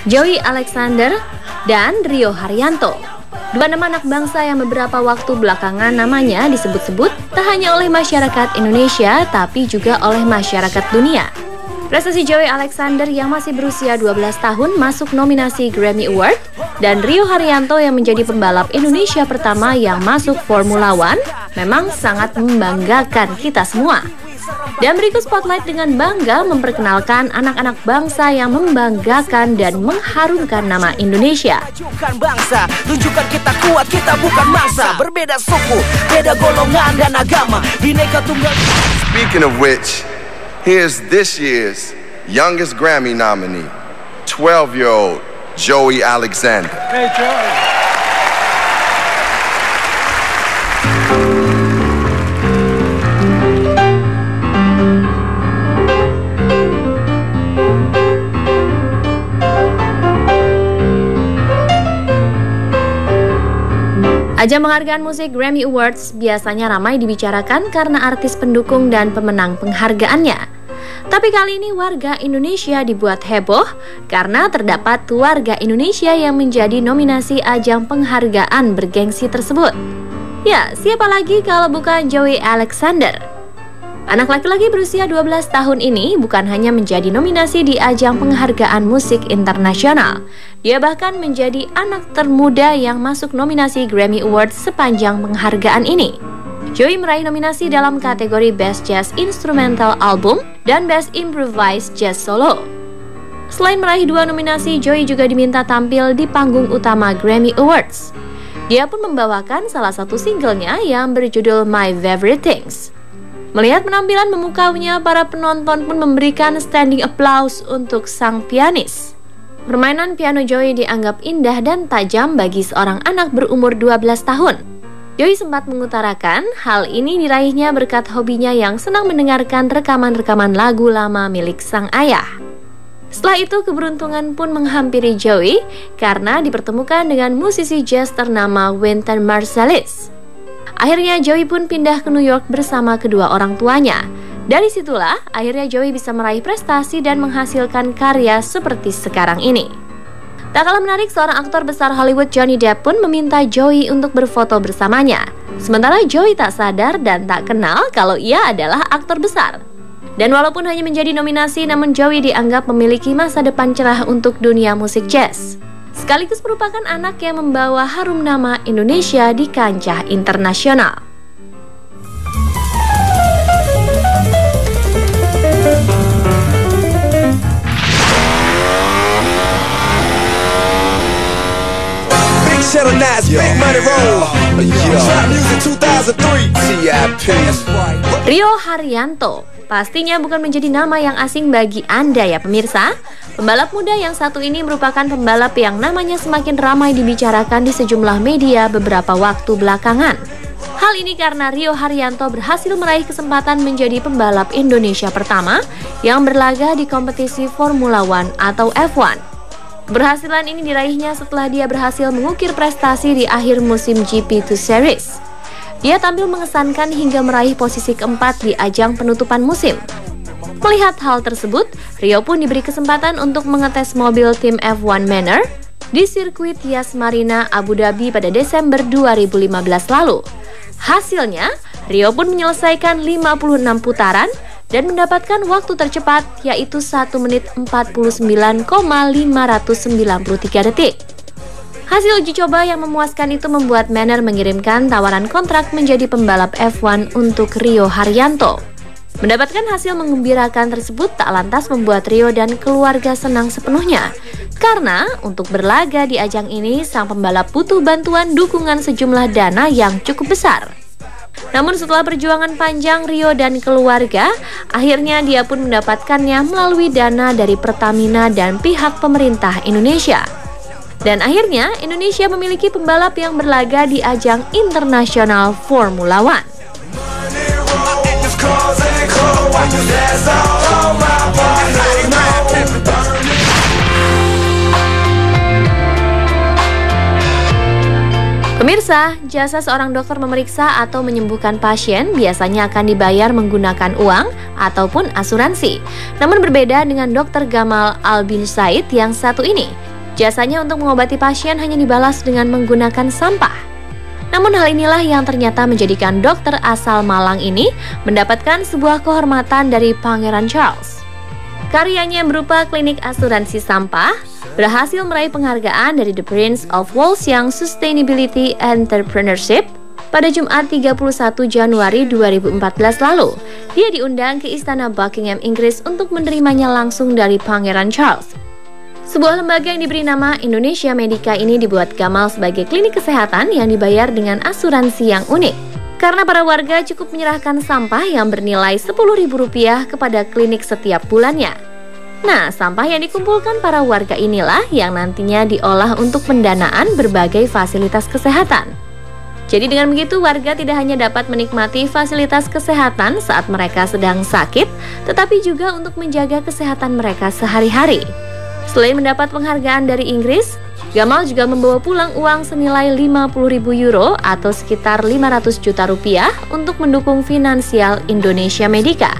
Joey Alexander dan Rio Haryanto. Dua nama anak bangsa yang beberapa waktu belakangan namanya disebut-sebut tak hanya oleh masyarakat Indonesia tapi juga oleh masyarakat dunia. Prestasi Joey Alexander yang masih berusia 12 tahun masuk nominasi Grammy Award dan Rio Haryanto yang menjadi pembalap Indonesia pertama yang masuk Formula One memang sangat membanggakan kita semua. Dan berikut Spotlight dengan bangga memperkenalkan anak-anak bangsa yang membanggakan dan mengharumkan nama Indonesia. Tunjukkan bangsa, tunjukkan kita kuat, kita bukan mangsa. Berbeda suku, beda golongan dan agama, Bhinneka Tunggal. Speaking of which, here's this year's youngest Grammy nominee, 12-year-old Joey Alexander. Hey, Joey. Ajang penghargaan musik Grammy Awards biasanya ramai dibicarakan karena artis pendukung dan pemenang penghargaannya. Tapi kali ini warga Indonesia dibuat heboh karena terdapat warga Indonesia yang menjadi nominasi ajang penghargaan bergengsi tersebut. Ya, siapa lagi kalau bukan Joey Alexander? Anak laki-laki berusia 12 tahun ini bukan hanya menjadi nominasi di ajang penghargaan musik internasional. Dia bahkan menjadi anak termuda yang masuk nominasi Grammy Awards sepanjang penghargaan ini. Joey meraih nominasi dalam kategori Best Jazz Instrumental Album dan Best Improvised Jazz Solo. Selain meraih dua nominasi, Joey juga diminta tampil di panggung utama Grammy Awards. Dia pun membawakan salah satu singlenya yang berjudul My Favorite Things. Melihat penampilan memukaunya, para penonton pun memberikan standing applause untuk sang pianis. Permainan piano Joey dianggap indah dan tajam bagi seorang anak berumur 12 tahun. Joey sempat mengutarakan hal ini diraihnya berkat hobinya yang senang mendengarkan rekaman-rekaman lagu lama milik sang ayah. Setelah itu keberuntungan pun menghampiri Joey karena dipertemukan dengan musisi jazz ternama Wynton Marsalis. Akhirnya Joey pun pindah ke New York bersama kedua orang tuanya. Dari situlah akhirnya Joey bisa meraih prestasi dan menghasilkan karya seperti sekarang ini. Tak kalah menarik, seorang aktor besar Hollywood Johnny Depp pun meminta Joey untuk berfoto bersamanya. Sementara Joey tak sadar dan tak kenal kalau ia adalah aktor besar. Dan walaupun hanya menjadi nominasi, namun Joey dianggap memiliki masa depan cerah untuk dunia musik jazz. Sekaligus merupakan anak yang membawa harum nama Indonesia di kancah internasional. Rio Haryanto pastinya bukan menjadi nama yang asing bagi Anda ya pemirsa. Pembalap muda yang satu ini merupakan pembalap yang namanya semakin ramai dibicarakan di sejumlah media beberapa waktu belakangan. Hal ini karena Rio Haryanto berhasil meraih kesempatan menjadi pembalap Indonesia pertama yang berlaga di kompetisi Formula One atau F1. Keberhasilan ini diraihnya setelah dia berhasil mengukir prestasi di akhir musim GP2 Series. Dia tampil mengesankan hingga meraih posisi keempat di ajang penutupan musim. Melihat hal tersebut, Rio pun diberi kesempatan untuk mengetes mobil tim F1 Manor di sirkuit Yas Marina, Abu Dhabi pada Desember 2015 lalu. Hasilnya, Rio pun menyelesaikan 56 putaran dan mendapatkan waktu tercepat yaitu 1 menit 49,593 detik. Hasil uji coba yang memuaskan itu membuat Manor mengirimkan tawaran kontrak menjadi pembalap F1 untuk Rio Haryanto. Mendapatkan hasil menggembirakan tersebut tak lantas membuat Rio dan keluarga senang sepenuhnya. Karena untuk berlaga di ajang ini, sang pembalap butuh bantuan dukungan sejumlah dana yang cukup besar. Namun setelah perjuangan panjang Rio dan keluarga, akhirnya dia pun mendapatkannya melalui dana dari Pertamina dan pihak pemerintah Indonesia. Dan akhirnya Indonesia memiliki pembalap yang berlaga di ajang internasional Formula One. Pemirsa, jasa seorang dokter memeriksa atau menyembuhkan pasien biasanya akan dibayar menggunakan uang ataupun asuransi. Namun berbeda dengan Dr. Gamal Albin Said yang satu ini. Jasanya untuk mengobati pasien hanya dibalas dengan menggunakan sampah. Namun hal inilah yang ternyata menjadikan dokter asal Malang ini mendapatkan sebuah kehormatan dari Pangeran Charles. Karyanya yang berupa klinik asuransi sampah berhasil meraih penghargaan dari The Prince of Wales Young Sustainability Entrepreneurship pada Jumat 31 Januari 2014 lalu. Dia diundang ke Istana Buckingham Inggris untuk menerimanya langsung dari Pangeran Charles. Sebuah lembaga yang diberi nama Indonesia Medica ini dibuat Gamal sebagai klinik kesehatan yang dibayar dengan asuransi yang unik. Karena para warga cukup menyerahkan sampah yang bernilai Rp10.000 kepada klinik setiap bulannya. Nah, sampah yang dikumpulkan para warga inilah yang nantinya diolah untuk pendanaan berbagai fasilitas kesehatan. Jadi dengan begitu warga tidak hanya dapat menikmati fasilitas kesehatan saat mereka sedang sakit, tetapi juga untuk menjaga kesehatan mereka sehari-hari. Selain mendapat penghargaan dari Inggris, Gamal juga membawa pulang uang senilai €50.000 atau sekitar 500 juta rupiah untuk mendukung finansial Indonesia Medica.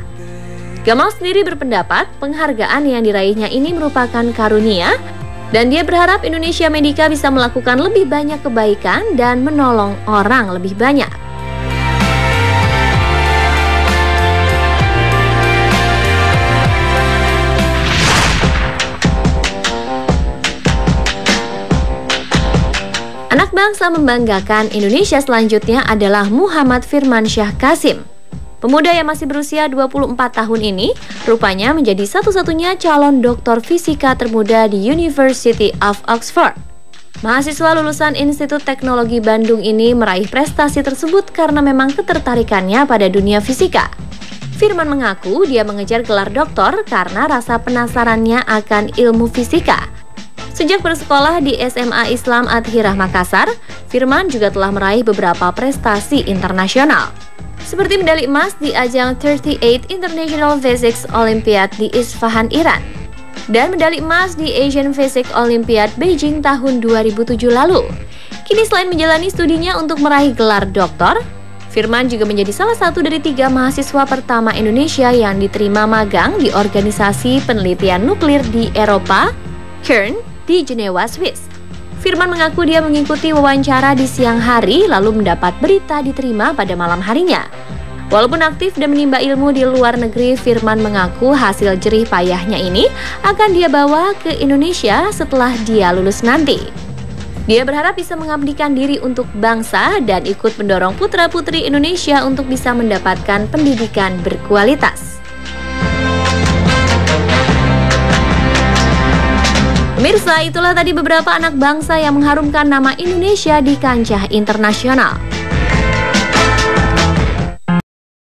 Gamal sendiri berpendapat penghargaan yang diraihnya ini merupakan karunia dan dia berharap Indonesia Medica bisa melakukan lebih banyak kebaikan dan menolong orang lebih banyak. Anak bangsa membanggakan Indonesia selanjutnya adalah Muhammad Firmansyah Qasim. Pemuda yang masih berusia 24 tahun ini rupanya menjadi satu-satunya calon doktor fisika termuda di University of Oxford. Mahasiswa lulusan Institut Teknologi Bandung ini meraih prestasi tersebut karena memang ketertarikannya pada dunia fisika. Firman mengaku dia mengejar gelar doktor karena rasa penasarannya akan ilmu fisika. Sejak bersekolah di SMA Islam Athirah Makassar, Firman juga telah meraih beberapa prestasi internasional, seperti medali emas di ajang 38 International Physics Olympiad di Isfahan, Iran, dan medali emas di Asian Physics Olympiad Beijing tahun 2007 lalu. Kini selain menjalani studinya untuk meraih gelar doktor, Firman juga menjadi salah satu dari 3 mahasiswa pertama Indonesia yang diterima magang di organisasi penelitian nuklir di Eropa, CERN, di Jenewa, Swiss. Firman mengaku dia mengikuti wawancara di siang hari lalu mendapat berita diterima pada malam harinya. Walaupun aktif dan menimba ilmu di luar negeri, Firman mengaku hasil jerih payahnya ini akan dia bawa ke Indonesia setelah dia lulus nanti. Dia berharap bisa mengabdikan diri untuk bangsa dan ikut mendorong putra-putri Indonesia untuk bisa mendapatkan pendidikan berkualitas. Pemirsa, itulah tadi beberapa anak bangsa yang mengharumkan nama Indonesia di kancah internasional.